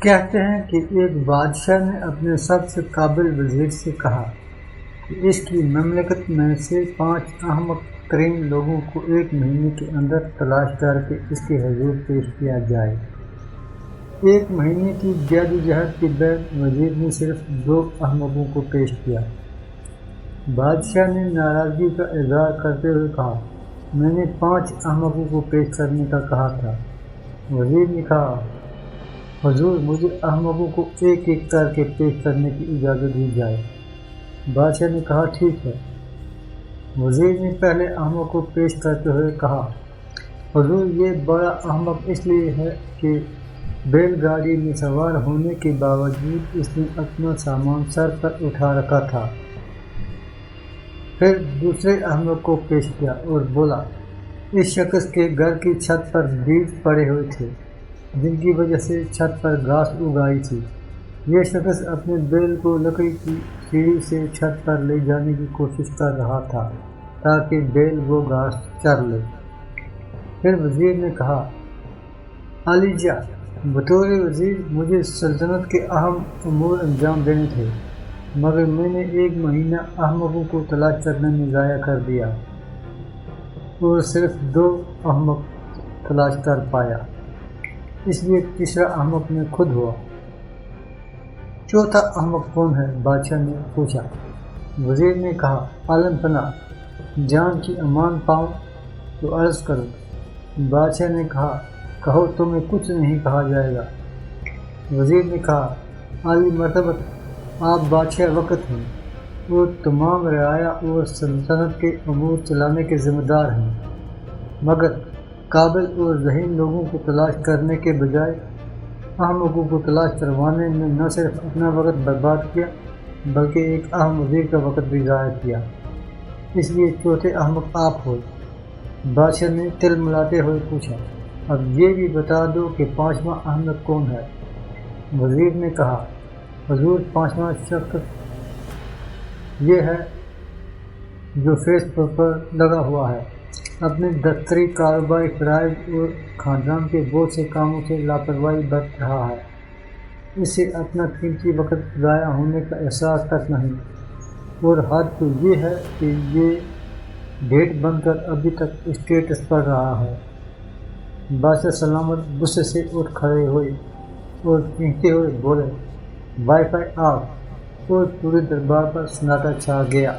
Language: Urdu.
کہتے ہیں کہ ایک بادشاہ نے اپنے سب سے قابل وزیر سے کہا کہ اس کی مملکت میں سے 5 احمق ترین لوگوں کو 1 مہینے کے اندر تلاش کر کے اس کے حضور پیش کیا جائے۔ 1 مہینے کی جدوجہد کے بعد وزیر نے صرف 2 احمقوں کو پیش کیا۔ بادشاہ نے ناراضگی کا اظہار کرتے ہوئے کہا، میں نے 5 احمقوں کو پیش کرنے کا کہا تھا۔ وزیر نے کہا، حضور مجھے احمقوں کو ایک ایک کر کے پیش کرنے کی اجازت دی جائے۔ بادشاہ نے کہا، ٹھیک ہے۔ وزیر نے پہلے احمق کو پیش کرتے ہوئے کہا، حضور یہ بڑا احمق اس لیے ہے کہ بیل گاڑی میں سوار ہونے کے باوجود اس نے اپنا سامان سر پر اٹھا رکھا تھا۔ پھر دوسرے احمق کو پیش کیا اور بولا، اس شخص کے گھر کی چھت پر بیج پڑے ہوئے تھے جن کی وجہ سے چھت پر گھاس اگائی تھی۔ یہ شخص اپنے بیل کو لکڑی کی سیڑھی سے چھت پر لے جانے کی کوشش کر رہا تھا تاکہ بیل وہ گھاس چر لے۔ پھر وزیر نے کہا، عالیجا، بطور وزیر مجھے سلطنت کے اہم امور انجام دینے تھے، مگر میں نے 1 مہینہ احمقوں کو تلاش کرنے میں ضائع کر دیا اور صرف 2 احمق تلاش کر پایا، اس لیے تیسرا احمق میں خود ہوا۔ چوتھا احمق کون ہے؟ بادشاہ نے پوچھا۔ وزیر نے کہا، عالم پناہ، جان کی امان پاؤں تو عرض کرو۔ بادشاہ نے کہا، کہو تمہیں کچھ نہیں کہا جائے گا۔ وزیر نے کہا، عالی مرتبت آپ بادشاہ وقت ہیں اور تمام رعایا اور سلطنت کے امور چلانے کے ذمہ دار ہیں، مگر قابل اور ذہین لوگوں کو تلاش کرنے کے بجائے احمقوں کو تلاش کروانے میں نہ صرف اپنا وقت برباد کیا بلکہ ایک اہم وزیر کا وقت بھی ضائع کیا، اس لیے چوتھے احمق آپ ہو۔ بادشاہ نے تل ملاتے ہوئے پوچھا، اب یہ بھی بتا دو کہ 5واں احمق کون ہے؟ وزیر نے کہا، حضور 5واں شخص یہ ہے جو فیس بک پر لگا ہوا ہے، اپنے دفتری کاروباری فرائض اور خاندان کے بہت سے کاموں سے لاپرواہی برت رہا ہے۔ اسے اپنا قیمتی وقت ضائع ہونے کا احساس تک نہیں، اور حد تو یہ ہے کہ یہ ڈیٹ بن کر ابھی تک اسٹیٹس پر رہا ہے۔ بادشاہ سلامت غصے سے اٹھ کھڑے ہوئے اور چیختے ہوئے بولے، وائی فائی آف، اور پورے دربار پر سناٹا چھا گیا۔